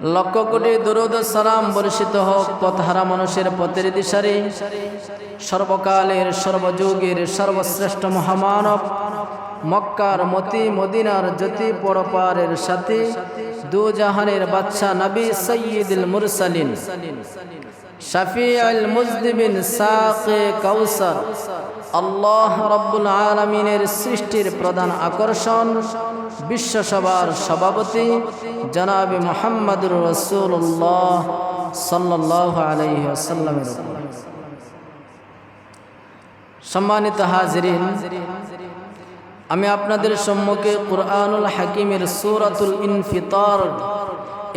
লক্ষ কোটি দরুদ ও সালাম বর্ষিত হোক পথহারা মানুষের পথের দিশারি সর্বকালের সর্বযুগের সর্বশ্রেষ্ঠ মহামানব মক্কার মতি মদিনার জ্যোতি পরপারের সাথী দুজাহানের বাদশা নবী সৈয়দুল মুরসালিন শফিউল মুজনিবিন সাকে কাউসার আল্লাহ রাব্বুল আলামিনের সৃষ্টির প্রধান আকর্ষণ বিশ্বসভার সভাপতি জনাবে মুহাম্মদুর রাসূলুল্লাহ সাল্লাল্লাহু আলাইহি ওয়াসাল্লামের উপর। সম্মানিত হাজিরিন, আমি আপনাদের সম্মুখে কুরআনুল হাকিমের সূরাতুল ইনফিতার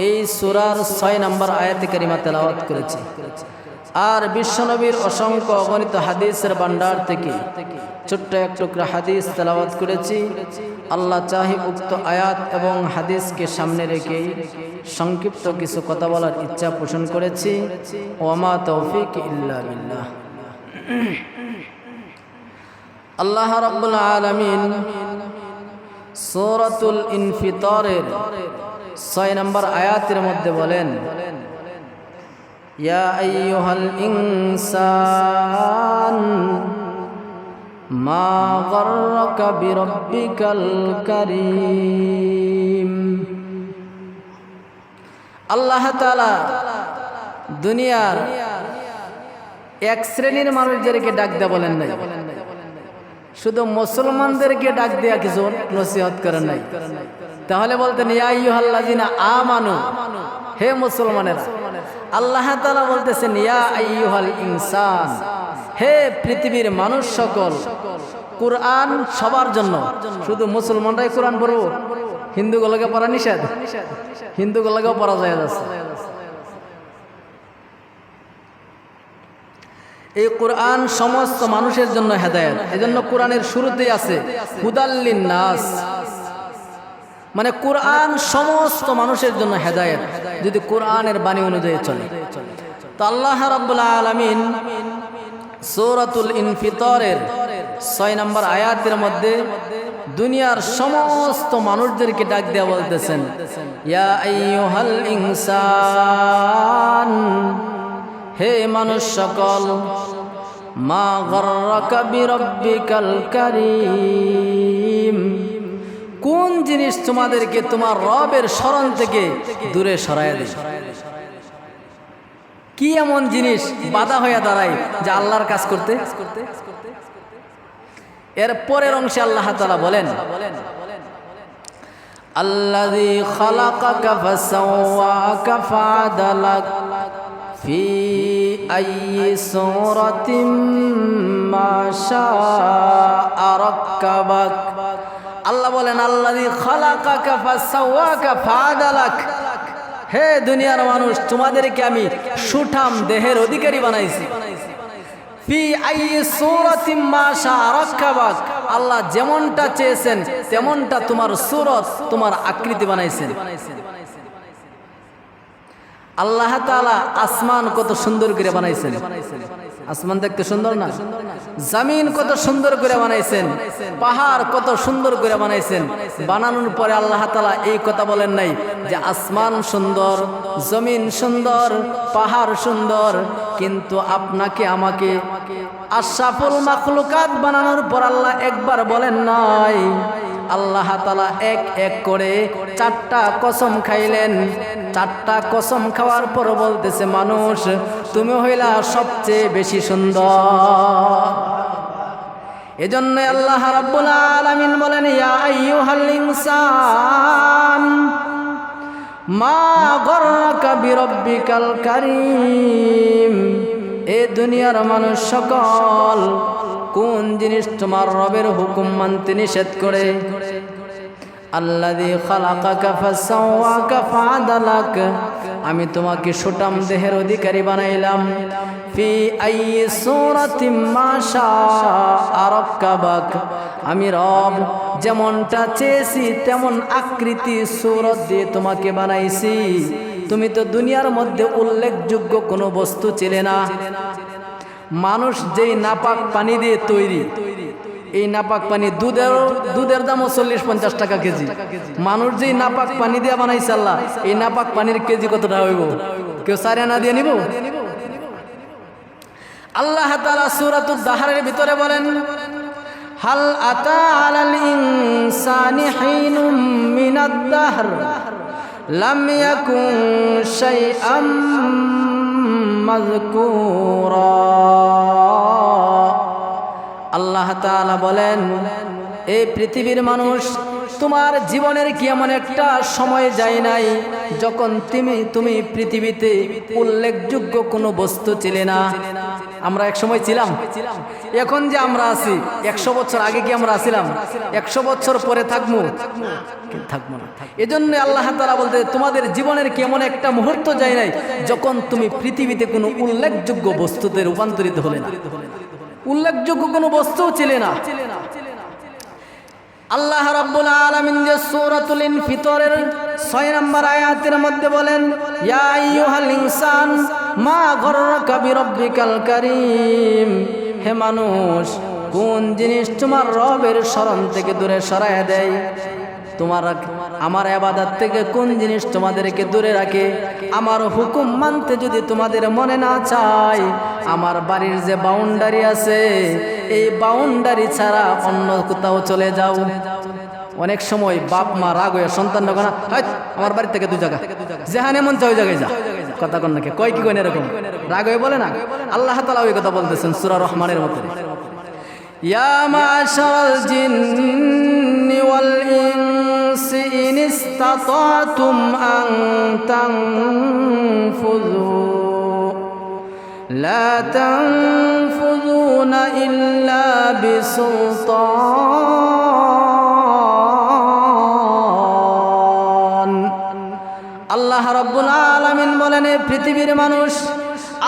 এই সূরার 6 নম্বর আয়াতে কারিমা তেলাওয়াত করেছি। আর বিশ্বনবীর অসংখ্য অগণিত হাদিসের ভান্ডার থেকে ছোট্ট এক টুকরা হাদিস তেলাওয়াত করেছি। আল্লাহ চাহে উক্ত আয়াত এবং হাদিসকে সামনে রেখে সংক্ষিপ্ত কিছু কথা বলার ইচ্ছা পোষণ করেছি। ওয়ামা তৌফিক ইল্লা বিল্লাহ। আল্লাহ রাব্বুল আলামিন সূরাতুল ইনফিতারের 6 নম্বর আয়াতের মধ্যে বলেন, ইয়া আইয়ুহাল ইনসান মা গররাকা বিরব্বিকাল কারীম। আল্লাহ তাআলা দুনিয়ার এক শ্রেণীর মানুষদেরকে ডাক দেয়া বলেন নাই, শুধু মুসলমানদেরকে ডাক দেয়া কিছু নসিহত করেন নাই। তাহলে বলতেন ইয়া আইয়ুহাল্লাযিনা আমানু, হে মুসলমানেরা। আল্লাহ তাআলা বলতেছেন ইয়া আইয়ুহাল ইনসান, হে পৃথিবীর মানুষ সকল। কুরআন সবার জন্য, শুধু মুসলমানরাই কোরআন পড়ব? হিন্দুগুলোকে পড়া নিষেধ, হিন্দুগুলোকেও পড়া যায় আছে। এই কোরআন সমস্ত মানুষের জন্য হেদায়েত। এজন্য কোরআনের শুরুতেই আছে হুদাল্লিন নাস, মানে কোরআন সমস্ত মানুষের জন্য হেদায়েত যদি কোরআনের বাণী অনুযায়ী চলে। তো আল্লাহ রাব্বুল আলামিন সূরাতুল ইনফিতারের 6 নম্বর আয়াতের মধ্যে দুনিয়ার সমস্ত মানুষদেরকে ডাক দেয়া বলতেছেন, ইয়া আইয়ুহাল ইনসান, হে মানুষ সকল, মা গররাকা বিরব্বিকাল কারীম, কোন জিনিস তোমাদেরকে তোমার রবের শরণ থেকে দূরে সরাইয়া দেয়? কি এমন জিনিস বাধা হয়ে দাঁড়ায় যে আল্লাহর কাজ করতে? এর পরের অংশে আল্লাহ তাআলা বলেন, আল্লাযী খালাকাকা ফাসাওয়াকা ফাআদালাক ফি আইয়ি সূরাতিন মা শাআ রাক্কাবাক। আল্লাহ বলেন আল্লাযী খালাকাকা ফাসাওয়াকা ফাআদালাক, হে দুনিয়ার মানুষ, তোমাদেরকে আমি সুঠাম দেহের অধিকারী বানাইছি। ফি আইয়ি সূরাতিন মা শাআ রাক্কাবাক, আল্লাহ যেমনটা চেয়েছেন তেমনটা তোমার সূরত, তোমার আকৃতি বানাইছেন। আল্লাহ তাআলা আসমান কত সুন্দর করে বানাইছেন। আসমান দেখতে সুন্দর না? জমিন কত সুন্দর করে বানাইছেন, পাহাড় কত সুন্দর করে বানাইছেন। বানানোর পরে আল্লাহ তাআলা এই কথা বলেন নাই যে আসমান সুন্দর, জমিন সুন্দর, পাহাড় সুন্দর, কিন্তু আপনাকে আমাকে আশরাফুল মাখলুকাত বানানোর পর আল্লাহ একবার বলেন নাই। আল্লাহ তাআলা এক এক করে 4টা কসম খাইলেন। 4টা কসম খাওয়ার পর বলতেছে, মানুষ তুমি হইলা সবচেয়ে বেশি সুন্দর। এজন্য আল্লাহ রাব্বুল আলামিন বলেন, ইয়া আইয়ুহাল ইনসান মা গররাকা বিরব্বিকাল কারীম, এ দুনিয়ার মানুষ সকল, কোন জিনিস তোমার রবের হুকুম মানতে নিষেধ করে? আল্লাযী খালাকাকা ফাসাওয়াকা ফাআদালাক, আমি তোমাকে সুঠাম দেহের অধিকারী বানাইলাম। ফি আইয়ি সূরাতিন মা শাআ রাক্কাবাক, আমি রব যেমনটা চেয়েছি তেমন আকৃতি সূরত দিয়ে তোমাকে বানাইছি। তুমি তো দুনিয়ার মধ্যে উল্লেখযোগ্য কোনো বস্তু ছিলে না। মানুষ যেই নাপাক পানি দিয়ে তৈরি, এই নাপাক পানি দুধের দামও 40-50 টাকা কেজি। মানুষ যেই নাপাক পানি দিয়ে বানাইছে আল্লাহ, এই নাপাক পানির কেজি কত টাকা হইব? কেউ 4 আনা দিয়ে নিব? আল্লাহ তাআলা সূরাতুদ দাহরের ভিতরে বলেন, হাল আতা আলাল ইনসানি হিনুম মিনাদ দাহর লাম ইয়াকুন শাইআম মাযকুরা। আল্লাহ তাআলা বলেন, এই পৃথিবীর মানুষ, তোমার জীবনের কি এমন একটা সময় যায় নাই যখন তুমি পৃথিবীতে উল্লেখযোগ্য কোনো বস্তু ছিলে না? আমরা এক সময় ছিলাম। এখন যে আমরা আছি, 100 বছর আগে কি আমরা ছিলাম? 100 বছর পরে থাকবো না। এজন্য আল্লাহ তাআলা বলতে, তোমাদের জীবনের কি এমন একটা মুহূর্ত যায় নাই যখন তুমি পৃথিবীতে কোনো উল্লেখযোগ্য বস্তুতে রূপান্তরিত হলে না, উল্লেখযোগ্য কোনো বস্তুও ছিলে না। আল্লাহ রাব্বুল আলামিন যে সূরাতুল ইনফিতরের 6 নম্বর আয়াতের মধ্যে বলেন, ইয়া আইয়ুহাল ইনসান মা গররাকা বিরাব্বিকাল কারীম। হে মানুষ, কোন জিনিস তোমার রবের শরণ থেকে দূরে সরায় দেয়? আমার ইবাদত থেকে কোন জিনিস তোমাদেরকে দূরে রাখে? আমার হুকুম মানতে যদি তোমাদের মনে না চায়, আমার বাড়ির যে বাউন্ডারি আছে, এই বাউন্ডারি ছাড়া অন্য কোথাও চলে যাও। অনেক সময় বাপ মা রাগ হয়ে সন্তান না, আমার বাড়ি থেকে 2 জায়গা, যেখানে মন চায় ওই জায়গায় যা। কথা কন নাকি কয় কি কয় এরকম রাগ হয়ে বলে না? আল্লাহ তাআলা ওই কথা বলতেছেন সূরা রহমানের মধ্যে, ইয়া মাশারাল জিন্নি ওয়াল ইনসি ইন ইসতাতাতুম আন তানফুযু লা তানফুযুনা ইল্লা বিসুলতান। আল্লাহ রাব্বুল আলামিন বলেন, পৃথিবীর মানুষ,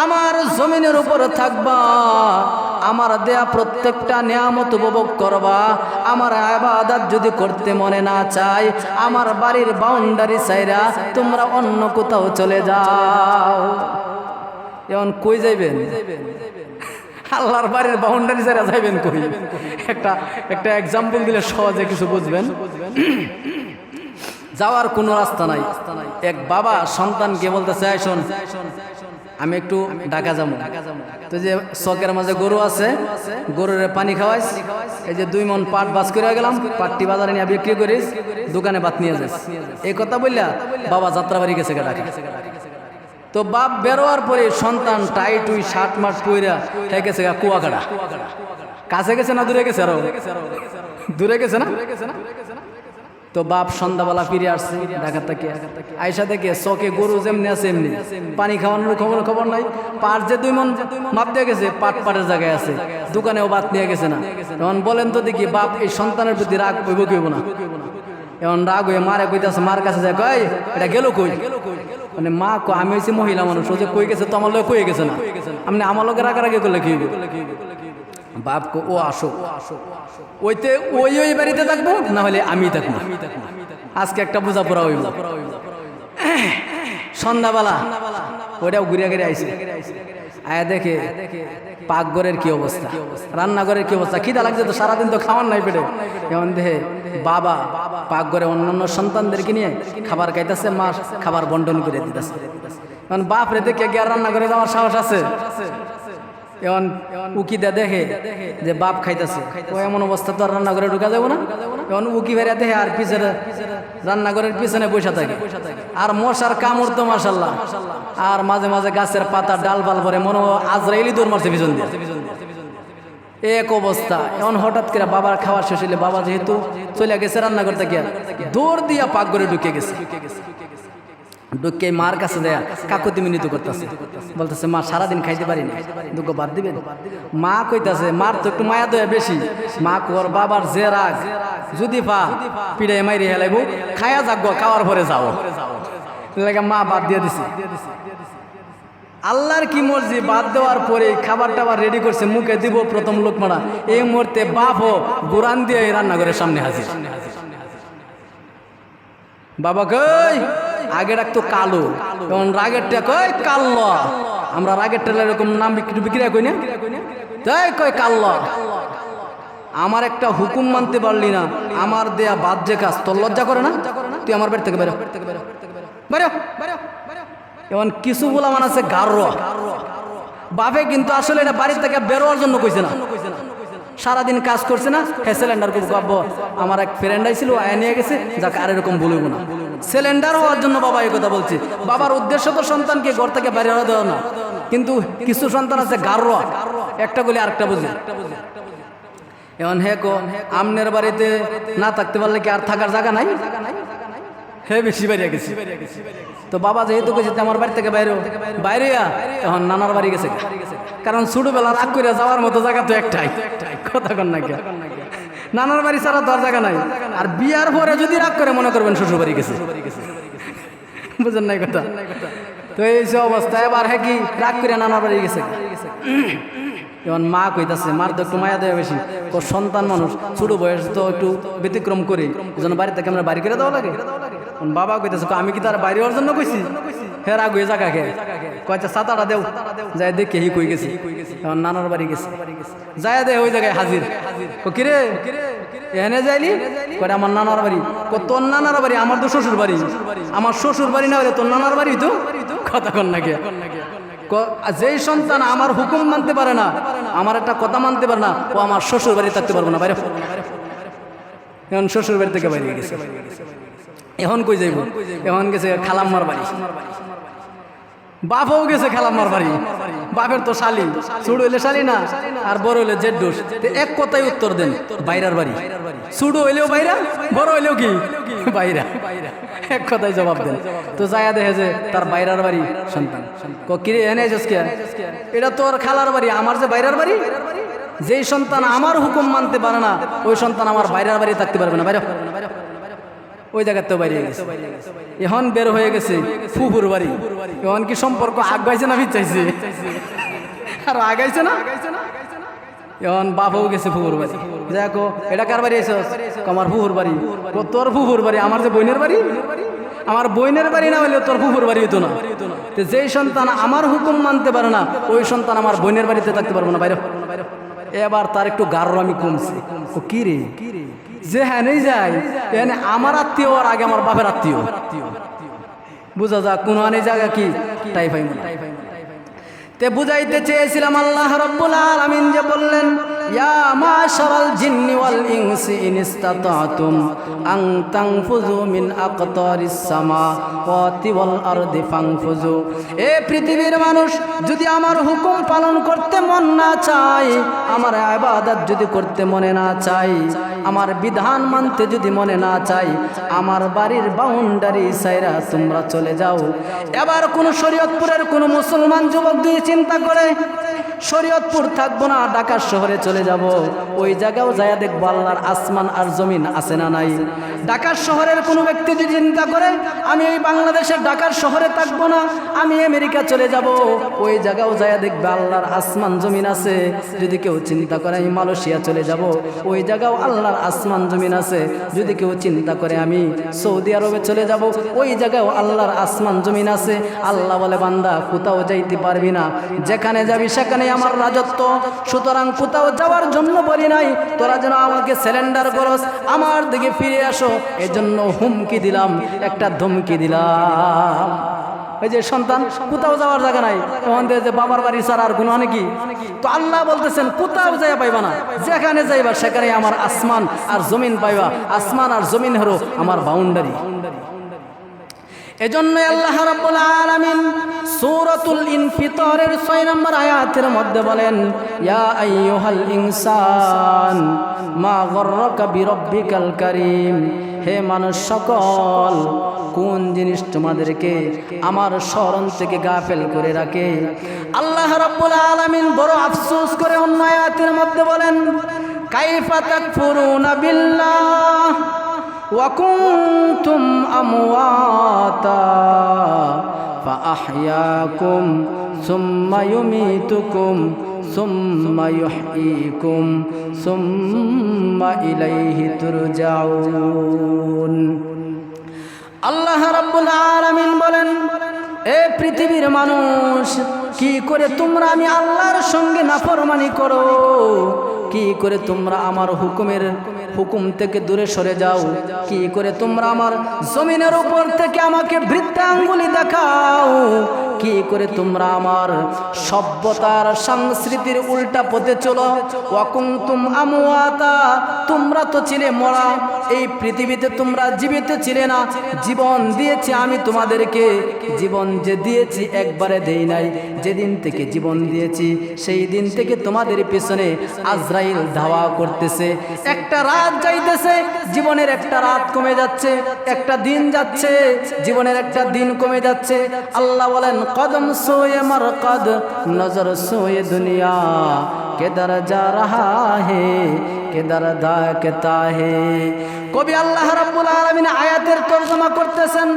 আমার জমিনের উপর থাকবা, আমার দেয়া প্রত্যেকটা নিয়ামত উপভোগ করবা। আমার ইবাদত যদি করতে মনে না চায়, আমার বাড়ির বাউন্ডারি ছাইরা তোমরা অন্য কোথাও চলে যাও। এখন কই যাইবেন? আল্লাহর বাড়ির বাউন্ডারি ছাইরা যাইবেন কই? একটা এক্সাম্পল দিলে সহজে কিছু বুঝবেন। যাওয়ার কোনো রাস্তা নাই। এক বাবা সন্তানকে বলতেছে, আয় শোন, আমি একটু ঢাকা যাবো। তো যে চকের মাঝে গরু আছে, গরুর পানি খাওয়াইস, এই যে 2 মণ পাট বাস করে গেলাম, পাটটি বাজারে নিয়ে বিক্রি করিস, দোকানে ভাত নিয়ে যাস। এই কথা বললা বাবা যাত্রাবাড়ি গেছে ঢাকা। তো বাপ বেরোয়ার পরে সন্তান টাইট উই শার্ট মার্ট পইরা হয়ে গেছে কুয়াকাটা। কাছে গেছে না দূরে গেছে? আরো দূরে গেছে না? তো বাপ সন্ধ্যাবেলা ফিরে আসছে ঢাকা থেকে, আয়সা থেকে চকে গরু যেমনি আছে এমনি, পানি খাওয়ানোর খবর নাই। পাট যে 2 মণ মাপ দিয়ে গেছে, পাটের জায়গায় আছে, দোকানেও ভাত নিয়ে গেছে না। এখন বলেন তো দেখি, বাপ এই সন্তানের প্রতি রাগ হইব কি হইব না? এখন রাগ হয়ে মারে কইতাছে, মার কাছে যায়, কই এটা গেল কই? মানে মা আমি হয়েছি মহিলা মানুষ, ও যে কই গেছে তো আমার লোক কই গেছে না, আপনি আমার লোকের রাগারাগি করলে কি হইব? বাপ কো, ও আসো, ওইতে ওই বাড়িতে থাকবো, না হলে আমি থাকবো। আজকে একটা বোঝাপড়া হইব। সন্ধ্যাবেলা ওইটাও ঘুরিয়া ঘুরে আইসি, আয়া দেখে পাকঘরের কি অবস্থা, রান্নাঘরের কি অবস্থা। খিদা লাগছে তো, সারাদিন তো খাওয়ার নাই পেটে। এমন দেখে বাবা পাকঘরে অন্যান্য সন্তানদেরকে নিয়ে খাবার খাইতেছে, মা খাবার বন্টন করে দিতেছে। এখন বাপ রে দেখে গিয়ে রান্নাঘরে যাওয়ার সাহস আছে? এখন উকিদা দেখে যে বাপ খাইতেছে, ও এমন অবস্থা তো আর রান্নাঘরে ঢুকা যাবো না। এখন উকি বেড়া দেখে আর পিছনে রান্নাঘরের পিছনে বসে থাকে, আর মশার কামড় তো মাশাআল্লাহ, আর মাঝে মাঝে গাছের পাতা ডাল পাল পরে মনে আজরাইলি দৌড় মারছে পিছন দিয়ে, এক অবস্থা। এখন হঠাৎ করে বাবার খাওয়ার শেষ হইলে, বাবা যেহেতু চলে গেছে রান্নাঘর থেকে, দৌড় দিয়া পাকঘরে ঢুকে গেছে। ঢুকে মার কাছে দেয়া কাকুতি মিনতি করতেছে, বলতেছে, মা সারাদিন খাইতে পারি না, দুঃখ বাদ দিবেন। মা কইতাছে, মার তো একটু মায়া দয়া বেশি। মা কর বাবার যে রাগ, যদি পা পিড়ে মাইরে হেলাইব, খায়া যাক, খাওয়ার পরে যাও। মা বাদ দিয়ে দিছি। আল্লাহর কি মর্জি, বাদ দেওয়ার পরে খাবার টাবার রেডি করছে, মুখে দিব প্রথম লোকমারা, এই মুহূর্তে বাপও গুরান দিয়ে রান্নাঘরের সামনে হাজির। বাবা কই, আগে রাখতো কালো, এখন রাগেরটা কই কাল্ল। আমরা রাগের টেলা এরকম নাম বিক্রি কই না, তাই কই কাল্ল। আমার একটা হুকুম মানতে পারলি না, আমার দেয়া বাদ যে কাজ, তোর লজ্জা করে না? তুই আমার বাড়ি থেকে বেরো, বেরো। এমন কিছু গোলামান আছে গাররা, বাপে কিন্তু আসলে এটা বাড়ি থেকে বেরোয়ার জন্য কইছে না, সারাদিন কাজ করছে না, সিলিন্ডার খুব গাব্ব। আমার এক ফ্রেন্ড আইছিল, আয়া নিয়ে গেছে, যাকে আর এরকম বলব না, সিলিন্ডার হওয়ার জন্য বাবা এই কথা বলছে। বাবার উদ্দেশ্য তো সন্তানকে ঘর থেকে বাইরে হওয়া দেওয়া না, কিন্তু কিছু সন্তান আছে গাররা, একটা বলে আরেকটা বুঝে। এখন হে কো আমনের বাড়িতে না থাকতে পারলে কি আর থাকার জায়গা নাই? হে বেশি বাইরে গেছি। তো বাবা যেহেতু গেছে আমার বাড়ি থেকে বাইরে এখন নানার বাড়ি গেছে, কারণ ছোটবেলা রাগ করে যাওয়ার মতো জায়গা তো একটাই, কথা কন না, নানার বাড়ি ছাড়া তো আর জায়গা নাই। আর বিয়ার পরে যদি রাগ করে মনে করবেন শ্বশুর বাড়ি গেছে, বুঝেন নাই কথা? তো এই যে অবস্থা, এবার হ্যাঁ কি রাগ করে নানার বাড়ি গেছে। এখন মা কইতাছে, মার তো একটু মায়া দেওয়া বেশি, ও সন্তান মানুষ, ছোট বয়স তো একটু ব্যতিক্রম করে, এই জন্য বাড়ি থেকে আমরা বাড়ি করে দেওয়া লাগে। বাবা কইতাছে, আমি কি তার বাইরে হওয়ার জন্য কইছি? হ্যাঁ রাগ হয়ে জায়গা খেয়ে কয়েকটা ছাতাটা দেও, যাই দেখে হি কই গেছি, এখন নানার বাড়ি গেছে, যায় দে ওই জায়গায় হাজির। কিরে এনে যাইলি? কয় আমার নানার বাড়ি। তোর নানার বাড়ি? আমার তো শ্বশুর বাড়ি। আমার শ্বশুর বাড়ি না হলে তোর নানার বাড়ি তো, কথা কন না কে? যেই সন্তান আমার হুকুম মানতে পারে না, আমার একটা কথা মানতে পারে না, ও আমার শ্বশুর বাড়ি থাকতে পারবো না, বাইরে। এখন শ্বশুর বাড়ি থেকে বাইরে গেছে, এখন কই যাইব? এখন গেছে খালাম্মার বাড়ি। বাপও গেছে খালাম্মার বাড়ি, বাপের তো শালি, ছোট হইলে শালি না, আর বড় হইলে জেড্ডুস। এক কথাই উত্তর দেন, বাইরার বাড়ি। ছোট হইলেও বাইরা, বড় হইলেও কি বাইরা, এক কথাই জবাব দেন। তো যায়া দেখে যে তার বাইরার বাড়ি সন্তান। কিরে এনে কে? এটা তোর খালার বাড়ি, আমার যে বাইরার বাড়ি। যেই সন্তান আমার হুকুম মানতে পারে না, ওই সন্তান আমার বাইরার বাড়ি থাকতে পারবে না, বাইরে। ওই জায়গাতে বাইরে গেছে, এখন বের হয়ে গেছে ফুফুর বাড়ি। এখন কি সম্পর্ক আগাইছে না পিছাইছে? আর আগাইছে না। এখন বাপও গেছে ফুফুর বাড়ি। দেখো এটা কার বাড়ি এসে? আমার ফুফুর বাড়ি। তোর ফুফুর বাড়ি? আমার যে বোনের বাড়ি, আমার বোনের বাড়ি না হলে তোর ফুফুর বাড়ি হতো না। যেই সন্তান আমার হুকুম মানতে পারে না, ওই সন্তান আমার বোনের বাড়িতে থাকতে পারবো না, বাইরে। এবার তার একটু গাররামি কমছে। ও কি রে, যে হ্যাঁ নেই যায় এখানে আমার আত্মীয়, আর আগে আমার বাপের আত্মীয়, বুঝা যাক কোন আনে জায়গা কি টাইফাই মনে। তে বুঝাইতে চেয়েছিলাম আল্লাহ রাব্বুল আলামিন যে বললেন, ইয়া মাশারাল জিন্নি ওয়াল ইনসি ইন ইসতাতাতুম আন তানফুযু মিন আকতারিস সামাওয়াতি ওয়াল আরদি ফানফুযু। এ পৃথিবীর মানুষ, যদি আমার হুকুম পালন করতে মন না চায়, আমার ইবাদত যদি করতে মনে না চায়, আমার বিধান মানতে যদি মনে না চাই, আমার বাড়ির বাউন্ডারি সাইরা তোমরা চলে যাও। এবার কোন শরীয়তপুরের কোন মুসলমান যুবক দিয়ে চিন্তা করে শরীয়তপুর থাকবো না, ঢাকা শহরে চলে যাব, ওই জায়গাও যায় দেখবো আল্লাহর আসমান আর জমিন আছে না নাই। ঢাকা শহরের কোনো ব্যক্তি যদি চিন্তা করে আমি এই বাংলাদেশের ঢাকার শহরে থাকবো না, আমি আমেরিকা চলে যাব, ওই জায়গাও যায় দেখবে আল্লাহর আসমান জমিন আছে। যদি কেউ চিন্তা করে আমি মালয়েশিয়া চলে যাব, ওই জায়গাও আল্লাহর আসমান জমিন আছে। যদি কেউ চিন্তা করে আমি সৌদি আরবে চলে যাব, ওই জায়গাও আল্লাহর আসমান জমিন আছে। আল্লাহ বলে, বান্দা কোথাও যাইতে পারবি না, যেখানে যাবি সেখানে আমার রাজত্ব। সুতরাং কোথাও যাওয়ার জন্য বলি নাই, তোরা যেন আমাকে সিলিন্ডার করস, আমার দিকে ফিরে আসো, এজন্য হুমকি দিলাম, একটা ধমকি দিলাম। ওই যে সন্তান কোথাও যাওয়ার জায়গা নাই, তখন যে বাবার বাড়ি ছাড়া আর কোনো অনেকই। তো আল্লাহ বলতেছেন কোথাও যাইয়া পাইবা না, যেখানে যাইবা সেখানে আমার আসমান আর জমিন পাইবা। আসমান আর জমিন হলো আমার বাউন্ডারি। এজন্য আল্লাহ রাব্বুল আলামিন সূরাতুল ইনফিতারের 6 নম্বর আয়াতের মধ্যে বলেন, ইয়া আইয়ুহাল ইনসান মা গররাকা বিরব্বিকাল কারীম। হে মানুষ সকল, কোন জিনিস তোমাদেরকে আমার স্মরণ থেকে গাফেল করে রাখে? আল্লাহ রাব্বুল আলামিন বড় আফসোস করে অন্য আয়াতের মধ্যে বলেন, কাইফা তাকফুরুনা বিল্লাহ ওয়া কুনতুম আমওয়াতা ফাআহইয়াকুম সুম্মা ইউমীতুকুম সুম্মা ইউহয়ীকুম সুম্মা ইলাইহি তুরজাউন। আল্লাহ রাব্বুল আলামিন বলেন, এ পৃথিবীর মানুষ, কি করে তোমরা আমি আল্লাহর সঙ্গে নাফরমানি করো? কি করে তোমরা আমার হুকুম থেকে দূরে সরে যাও, কি করে তোমরা আমার জমিনের উপর থেকে আমাকে বৃদ্ধাঙ্গুলি দেখাও, কি করে তোমরা আমার সভ্যতার সংস্কৃতির উল্টা পথে চলো। ওয়াকুনতুম আমওয়াতা, তোমরা তো ছিলে মরা, এই পৃথিবীতে তোমরা জীবিত ছিলে না। জীবন দিয়েছি আমি তোমাদেরকে, জীবন যে দিয়েছি একবারে দেই নাই। যেদিন থেকে জীবন দিয়েছি সেই দিন থেকে তোমাদের পিছনে আজরাইল ধাওয়া করতেছে। একটা রাত যাইতেছে, জীবনের একটা রাত কমে যাচ্ছে, একটা দিন যাচ্ছে, জীবনের একটা দিন কমে যাচ্ছে। আল্লাহ বলেন কদম সোয়ে মরকদ নজর সোয়ে দুনিয়া কেদার যা রাহা হে কেদার দা কেতা হে। কবি আল্লাহ রাব্বুল আলামিন আয়াতের তরজমা করতেছেন,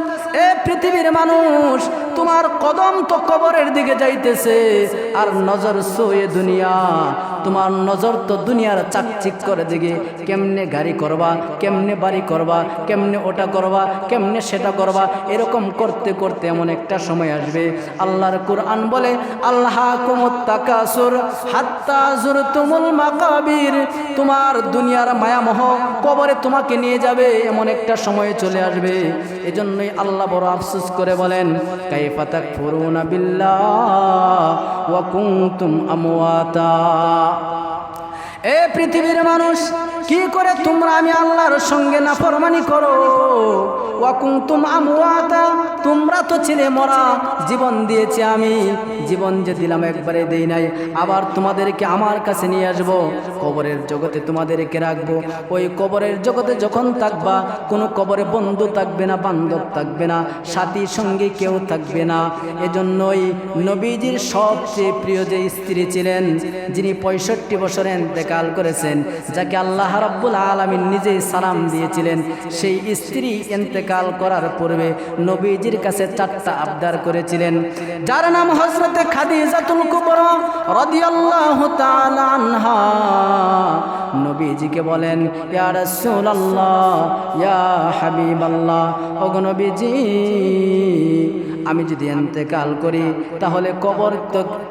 এ পৃথিবীর মানুষ, তোমার কদম তো কবরের দিকে যাইতেছে, আর নজর সোয়ে দুনিয়া, তোমার নজর তো দুনিয়ার চাকচিক্যর দিকে। কেমনে গাড়ি করবা, কেমনে বাড়ি করবা, কেমনে ওটা করবা, কেমনে সেটা করবা, এরকম করতে করতে এমন একটা সময় আসবে। আল্লাহর কুরআন বলে আল্লাহাকুমুত তাকাসুর হাত্তা যুরতুমুল মাকাবির, তোমার দুনিয়ার মায়ামোহ কবরে তোমাকে নিয়ে যাবে, এমন একটা সময় চলে আসবে। এজন্যই আল্লাহ বড় আফসোস করে বলেন কাইফা তাকফুরুনা বিল্লাহ ওয়া কুনতুম আমওয়াতা। এ পৃথিবীর মানুষ, কি করে তোমরা আমি আল্লাহর সঙ্গে নাফরমানি করো। ওয়া কুনতুম আমওয়াতা, তোমরা তো ছিলে মরা, জীবন দিয়েছি আমি, জীবন যে দিলাম একবারে দেই নাই, আবার তোমাদেরকে আমার কাছে নিয়ে আসবো, কবরের জগতে তোমাদেরকে রাখবো। ওই কবরের জগতে যখন থাকবা, কোনো কবরে বন্ধু থাকবে না, বান্ধব থাকবে না, সাথী সঙ্গী কেউ থাকবে না। এজন্যই নবীজির সবচেয়ে প্রিয় যে স্ত্রী ছিলেন, যিনি 65 বছরে ইন্তেকাল করেছেন, যাকে আল্লাহ রাব্বুল আলামিন নিজেই সালাম দিয়েছিলেন, সেই স্ত্রী ইন্তেকাল করার পূর্বে নবীজির কাছে 4টা আবদার করেছিলেন, যার নাম হযরতে খাদিজাতুল কুবরা রাদিয়াল্লাহু তাআলা আনহা। নবীজিকে বলেন ইয়া রাসূলুল্লাহ, ইয়া হাবিবাল্লাহ, ওগো নবীজি, আমি যদি ইন্তেকাল করি তাহলে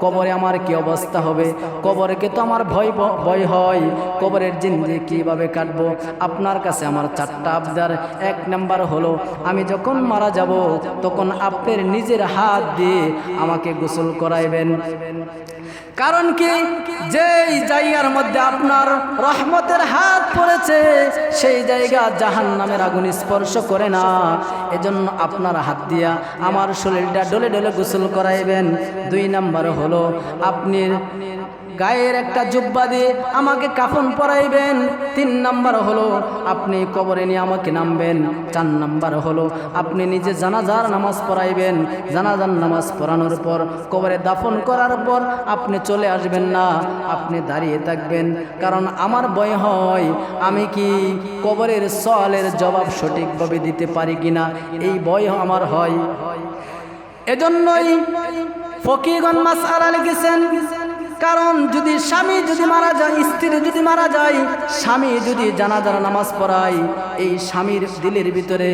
কবরে আমার কি অবস্থা হবে? কবরকে তো আমার ভয় হয়, কবরের জিন্দেগি কিভাবে কাটবো? আপনার কাছে আমার 4টা আবদার। 1 নাম্বার হলো, আমি যখন মারা যাব তখন আপনার নিজের হাত দিয়ে আমাকে গোসল করাইবেন। কারণ কি, যেই জায়গার মধ্যে আপনার রহমতের হাত পড়েছে সেই জায়গা জাহান্নামের আগুন স্পর্শ করে না। এজন্য আপনার হাত দিয়া আমার শরীরটা ডলে ডলে গোসল করাইবেন। 2 নাম্বার হলো, আপনি গায়ের একটা জুব্বা দিয়ে আমাকে কাফন পরাইবেন। 3 নাম্বার হলো, আপনি কবরে নিয়ে আমাকে নামবেন। 4 নাম্বার হলো, আপনি নিজে জানাজার নামাজ পড়াইবেন। জানাজার নামাজ পড়ানোর পর কবরে দাফন করার পর আপনি চলে আসবেন না, আপনি দাঁড়িয়ে থাকবেন। কারণ আমার ভয় হয় আমি কি কবরের সওয়ালের জবাব সঠিকভাবে দিতে পারি কিনা, এই ভয় আমার হয়। এজন্যই ফকিহগণ মাসআলা লিখেছেন, কারণ যদি স্বামী যদি মারা যায়, স্ত্রী যদি মারা যায়, স্বামী যদি জানাজার নামাজ পড়ায়, এই স্বামীর দিলের ভিতরে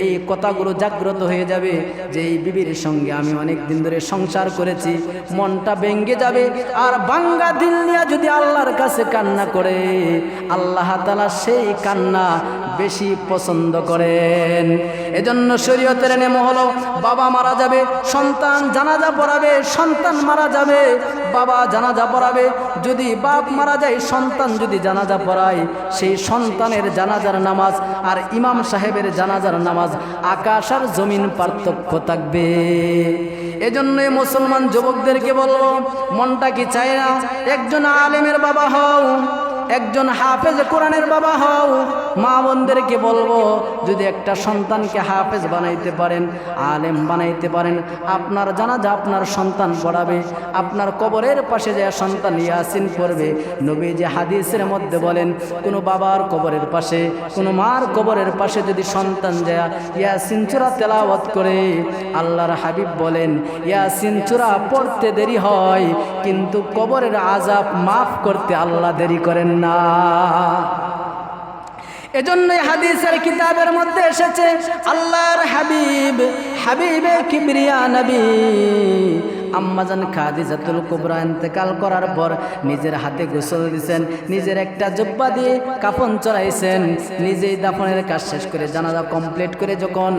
এই কথাগুলো জাগ্রত হয়ে যাবে যে এই বিবির সঙ্গে আমি অনেক দিন ধরে সংসার করেছি, মনটা ভেঙে যাবে। আর ভাঙ্গা দিল নিয়ে যদি আল্লাহর কাছে কান্না করে, আল্লাহ তাআলা সেই কান্না বেশি পছন্দ করেন। এজন্য শরীয়তের নিয়ম হলো, বাবা মারা যাবে সন্তান জানাজা পড়াবে, সন্তান মারা যাবে বাবা জানাজা পড়াবে। যদি বাপ মারা যায় সন্তান যদি জানাজা পড়ায়, সেই সন্তানের জানাজার নামাজ আর ইমাম সাহেবের জানাজার নামাজ আকাশ আর জমিন পার্থক্য থাকবে। এজন্যই মুসলমান যুবকদেরকে বলবো, মনটা কি চায় না একজন আলেমের বাবা হও, একজন হাফেজ কোরআনের বাবা হও? মা বোনদেরকে বলবো, যদি একটা সন্তানকে হাফেজ বানাইতে পারেন, আলেম বানাইতে পারেন, আপনার জানাজা আপনার সন্তান পড়াবে, আপনার কবরের পাশে যে সন্তান ইয়াসিন পড়বে। নবীজি হাদিসের মধ্যে বলেন, কোনো বাবার কবরের পাশে, কোনো মার কবরের পাশে যদি সন্তান যায় ইয়াসিন সূরা তেলাওয়াত করে, আল্লাহর হাবিব বলেন ইয়াসিন সূরা পড়তে দেরি হয়, কিন্তু কবরের আযাব মাফ করতে আল্লাহ দেরি করেন না। এজন্যই হাদিসের কিতাবের মধ্যে এসেছে, আল্লাহর হাবিবে কিবরিয়া নবী আম্মাজান খাদিজাতুল কুবরা ইন্তেকাল করার পর নিজের হাতে গোসল দিয়েছেন, নিজের একটা জুব্বা দিয়ে কাফন চড়াইছেন, নিজেই দাফনের কাজ শেষ করে জানাজা কমপ্লিট করে যখন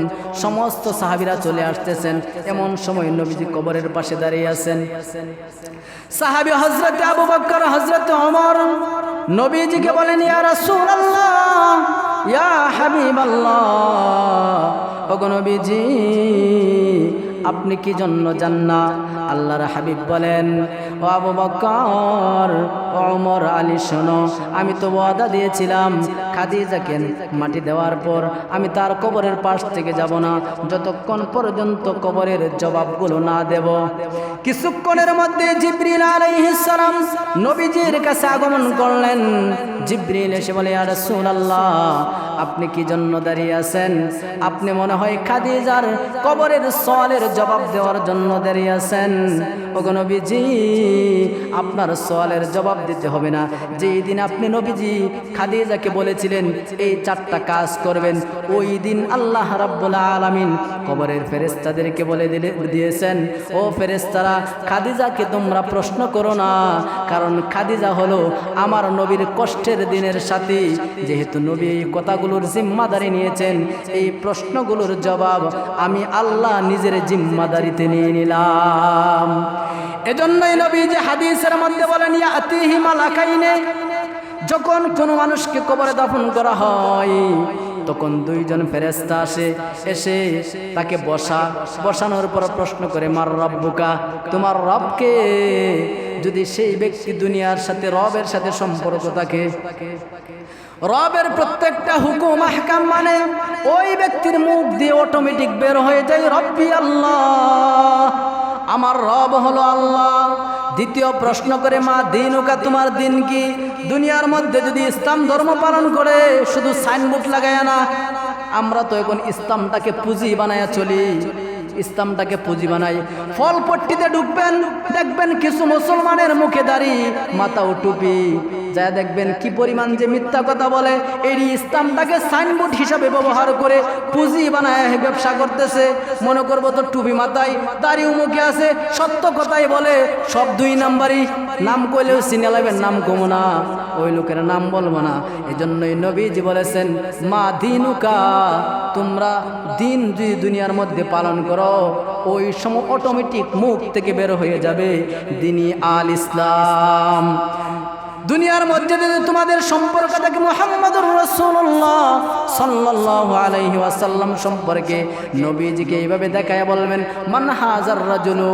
সমস্ত সাহাবীরা চলে আসতেছেন, এমন সময় নবীজি কবরের পাশে দাঁড়িয়ে আছেন। সাহাবী হযরত আবু বকর, হযরত ওমর নবীজিকে বলেন, ইয়া রাসূলুল্লাহ, ইয়া হাবিবাল্লাহ, ওগো নবীজি আপনি কি জন্য যান না? আল্লাহর হাবিব বলেন, ও আবু বকর, ও ওমর, আলী শোনো, আমি তো ওয়াদা দিয়েছিলাম খাদিজাকে মাটি দেওয়ার পর আমি তার কবরের পাশ থেকে যাব না যতক্ষণ পর্যন্ত কবরের জবাবগুলো না দেব। কিছুক্ষণের মধ্যে জিবরিল আলাইহিস সালাম নবীজির কাছে আগমন করলেন। জিবরিল এসে বলে, ইয়া রাসূলুল্লাহ, আপনি কি জন্য দাঁড়িয়ে আছেন? আপনি মনে হয় খাদিজার কবরের সওয়ালের জবাব দেওয়ার জন্য দাঁড়িয়ে আছেন। ওগো নবীজি, আপনার সওয়ালের জবাব দিতে হবে না। যেই দিন আপনি নবীজি খাদিজাকে বলেছিলেন এই 4টা কাজ করবেন, ওই দিন আল্লাহ রাব্বুল আলামিন কবরের ফেরেশতাদেরকে বলে দিয়েছেন, ও ফেরেশতারা, খাদিজাকে তোমরা প্রশ্ন করো না, কারণ খাদিজা হলো আমার নবীর কষ্টের দিনের সাথী। যেহেতু নবী এই কথাগুলোর জিম্মাদারি নিয়েছেন, এই প্রশ্নগুলোর জবাব আমি আল্লাহ নিজের জিম্মাদারিতে নিয়ে নিলাম। এজন্যই নবী যে হাদিসের মধ্যে বলেন, ইয়াতিহি মালাকাইনে, যখন কোনো মানুষকে কবরে দাফন করা হয় তখন 2 জন ফেরেশতা এসে তাকে বসানোর পর প্রশ্ন করে, মার রব্বুকা, তোমার রবকে? যদি সেই ব্যক্তি দুনিয়ার সাথে রবের সাথে সম্পর্ক থাকে, রবের প্রত্যেকটা হুকুম আহকাম মানে, ওই ব্যক্তির মুখ দিয়ে অটোমেটিক বের হয়ে যায় রব্বি আল্লাহ, আমার রব হলো আল্লাহ। দ্বিতীয় প্রশ্ন করে, মা দিনুকা, তোমার দিন কি? দুনিয়ার মধ্যে যদি ইসলাম ধর্ম পালন করে শুধু সাইনবোর্ড লাগায় না, আমরা তো এখন ইসলামটাকে পুঁজি বানায়া চলি, ইসলামটাকে পুঁজি বানাই। ফলপট্টিতে ঢুকবেন, দেখবেন কিছু মুসলমানের মুখে দাড়ি, মাথাও টুপি, যা দেখবেন কি পরিমাণ যে মিথ্যা কথা বলে। এই ইসলামটাকে সাইনবোর্ড হিসাবে ব্যবহার করে পুঁজি বানায় ব্যবসা করতেছে। মনে করবো তো টুপি মাথায়, দাড়িও মুখে আছে, সত্য কথাই বলে, সব 2 নাম্বারই। নাম কইলেও চিনে লাগবেন, নাম কমো না, ওই লোকের নাম বলবো না। এই জন্যই নবীজি বলেছেন, মা দিনুকা, তোমরা দিন যদি দুনিয়ার মধ্যে পালন করো, ওই সময় অটোমেটিক মুখ থেকে বের হয়ে যাবে দিনী আল ইসলাম। দুনিয়ার মধ্যে যদি তোমাদের সম্পর্ক থাকে মুহাম্মদুর রাসূলুল্লাহ সাল্লাল্লাহু আলাইহি ওয়াসাল্লাম সম্পর্কে, নবীজিকে এইভাবে দেখায় বলবেন, মান হাজার রাজুলু,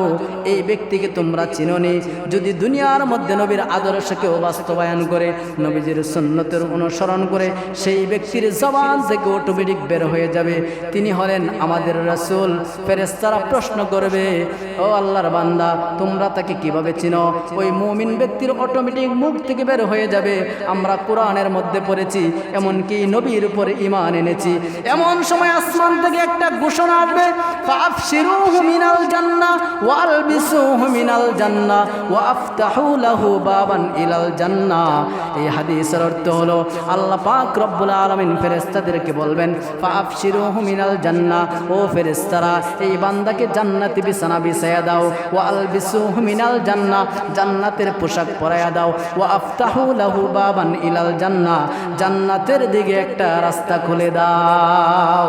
এই ব্যক্তিকে তোমরা চিনোনি। যদি দুনিয়ার মধ্যে নবীর আদর্শকে বাস্তবায়ন করে, নবীজির সুন্নতের অনুসরণ করে, সেই ব্যক্তির জবান থেকে অটোমেটিক বের হয়ে যাবে, তিনি হলেন আমাদের রাসূল। ফেরেশতারা প্রশ্ন করবে, ও আল্লাহর বান্দা, তোমরা তাকে কিভাবে চিনো? ওই মুমিন ব্যক্তির অটোমেটিক মুখ থেকে বের হয়ে যাবে, আমরা কোরআনের মধ্যে পড়েছি, এমনকি নবীর উপরে ঈমান এনেছি। এমন সময় আসমান থেকে একটা ঘোষণা আসবে, ফাবশিরুহু মিনাল জান্নাহ ওয়া আলবিসুহু মিনাল জান্নাহ ওয়া আফতাহু লাহু বাবান ইলাল জান্নাহ। এই হাদিসের অর্থ হলো, আল্লাহ পাক রব্বুল আলামিন ফেরেশতাদেরকে বলবেন, ফাবশিরুহু মিনাল জান্নাহ, ও ফেরেশতারা, এই বান্দাকে জান্নাতি বিছানা বিছায়া দাও, ওয়া আলবিসুহু মিনাল জান্নাহ, জান্নাতের পোশাক পরায়া দাও, ওয়া আফতাহু লাহু বাবান ইলাল জান্নাহ, জান্নাতের দিকে একটা রাস্তা খুলে দাও।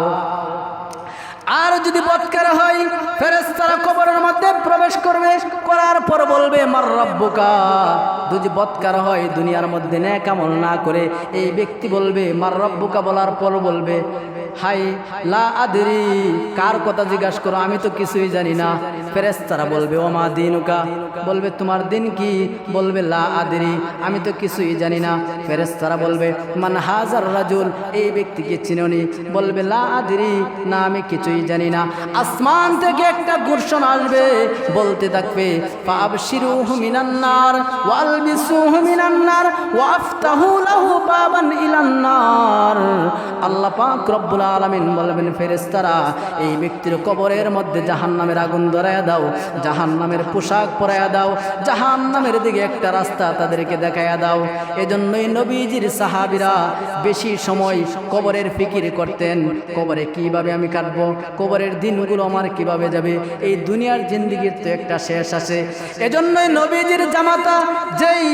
আর যদি বদকার হয়, ফেরেশতারা কবরের মধ্যে প্রবেশ করবে, করার পর বলবে, মার রব্বুকা। যদি বদকার হয়, দুনিয়ার মধ্যে নেক আমল না করে, এই ব্যক্তি বলবে মার রব্বুকা, বলার পর বলবে, হাই লা আদরি, কার কথা জিজ্ঞাসা করো, আমি তো কিছুই জানি না। ফেরেশতারা বলবে, ও মা দিনুকা, বলবে তোমার দিন কি? বলবে লা আদরি, আমি তো কিছুই জানি না। ফেরেশতারা বলবে, মান হাজার রাজুল, এই ব্যক্তিকে চিনোনি? বলবে লা আদরি, না আমি কিছুই জানি না। আসমান থেকে একটা ঘোষণা আসবে, বলতে থাকবে, ফাবশিরুহু মিনান নার ওয়া আলবিসুহু মিনান নার ওয়া আফতাহু লাহু বাবান ইলান নার। আল্লাহ পাক রব্বুল আলামিন বলবেন, ফেরেশতারা, এই ব্যক্তির কবরের মধ্যে জাহান্নামের আগুন ধরায়া পরায়া দাও, জাহান্নামের পোশাক পরায়া দাও, জাহান্নামের দিকে একটা রাস্তা তাদেরকে দেখায়া দাও। এজন্যই নবীজির সাহাবীরা বেশি সময় কবরের ফিকির করতেন, কবরে কিভাবে আমি কাটবো, কবরের দিনগুলো আমার কিভাবে যাবে, এই দুনিয়ার জিন্দেগির তো একটা শেষ আছে। এজন্যই নবীজির জামাতা যেই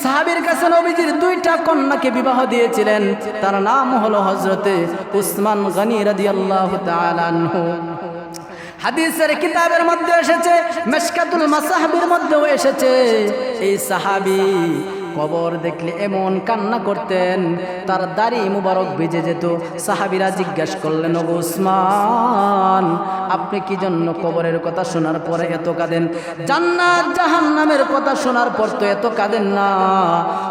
সাহাবীর কাছে নবীজির দুইটা কন্যাকে বিবাহ দিয়েছিলেন, তার নাম হলো হযরতে উসমান গনি রাদিয়াল্লাহু তাআলা আনহু। হাদিসের কিতাবের মধ্যে এসেছে, মিশকাতুল মাসাহাবির মধ্যেও এসেছে, এই সাহাবী কবর দেখলে এমন কান্না করতেন, তার দাড়ি মুবারক ভিজে যেত। সাহাবীরা জিজ্ঞাসা করলেন, ওগো উসমান, আপনি কি জন্য কবরের কথা শোনার পরে এত কাঁদেন? জান্নাত জাহান্নামের কথা শোনার পর তো এত কাঁদেন না।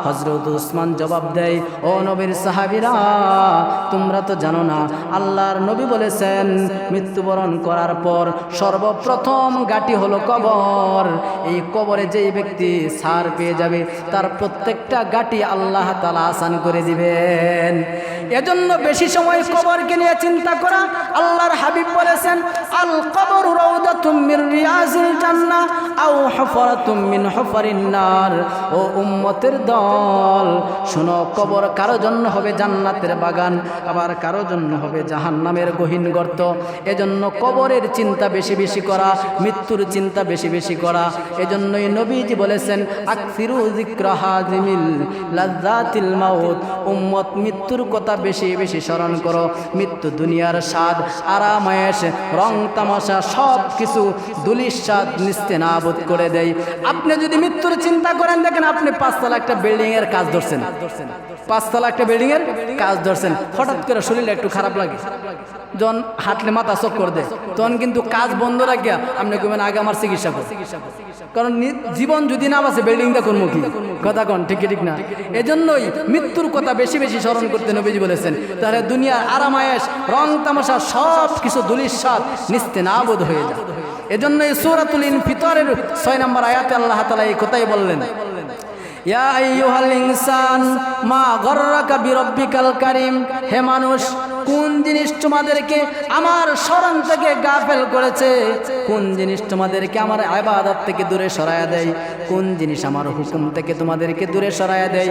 হযরত উসমান জবাব দেয়, ও নবীর সাহাবীরা, তোমরা তো জানো না, আল্লাহর নবী বলেছেন মৃত্যুবরণ করার পর সর্বপ্রথম ঘাঁটি হলো কবর। এই কবরে যেই ব্যক্তি ছার পেয়ে যাবে, তার প্রত্যেকটা ঘাঁটি আল্লাহ তাআলা আসান করে দিবেন। এজন্য বেশি সময় কবরকে নিয়ে চিন্তা করা। আল্লাহর হাবিব বলেছেন, আল কবরু রাউদাতুম মির রিয়াজিল জান্নাহ আও হুফরাতুম মিন হুফারিন নার। ও উম্মতের দল, শোনো, কবর কারো জন্য হবে জান্নাতের বাগান, আবার কারো জন্য হবে জাহান্নামের গহীন গর্ত। এজন্য কবরের চিন্তা বেশি বেশি করা, মৃত্যুর চিন্তা বেশি বেশি করা। এজন্যই নবীজি বলেছেন, আকসিরু যিকরা হাযিমিল লাযযাতিল মাউত। উম্মত, মৃত্যুর কথা বেশি বেশি স্মরণ করো। মৃত্যু দুনিয়ার স্বাদ, আরাম আয়েশ, রং তামাশা সব কিছু দুলিশ্বাদ নিস্তেনাবুদ করে দেয়। আপনি যদি মৃত্যুর চিন্তা করেন, দেখেন আপনি 5 তলা একটা বিল্ডিং এর কাজ ধরছেন, 5 তলা একটা বিল্ডিং এর কাজ ধরছেন, হঠাৎ করে শরীরে একটু খারাপ লাগে, যখন হাঁটলে মাথা চক্কর দেয়, তখন কিন্তু কাজ বন্ধ রাখিয়া আপনি কইবেন আগে আমার চিকিৎসা করুন। কারণ জীবন যদি না বাঁচে বিল্ডিং দেখুন মুখী কথা কন, ঠিক ঠিক না? এজন্যই মৃত্যুর কথা বেশি বেশি স্মরণ করতে নবীজি বলেছেন। তাহলে দুনিয়ার আরাম আয়েশ, রং তামাশা সব কিছু দুলিশ্বাদ নিস্তেনাবুদ হয়ে যায়। এজন্য এই সূরাতুল ইনফিতারের 6 নম্বর আয়াতে আল্লাহ তাআলা এই কথাই বললেন, ইয়া আইয়ুহাল ইনসান মা গররাকা বিরব্বিকাল কারীম। হে মানুষ, কোন জিনিস তোমাদেরকে আমার স্মরণ থেকে গাফেল করেছে? কোন জিনিস তোমাদেরকে আমার ইবাদত থেকে দূরে সরায়া দেয়? কোন জিনিস আমার হুকুম থেকে তোমাদেরকে দূরে সরায়া দেয়?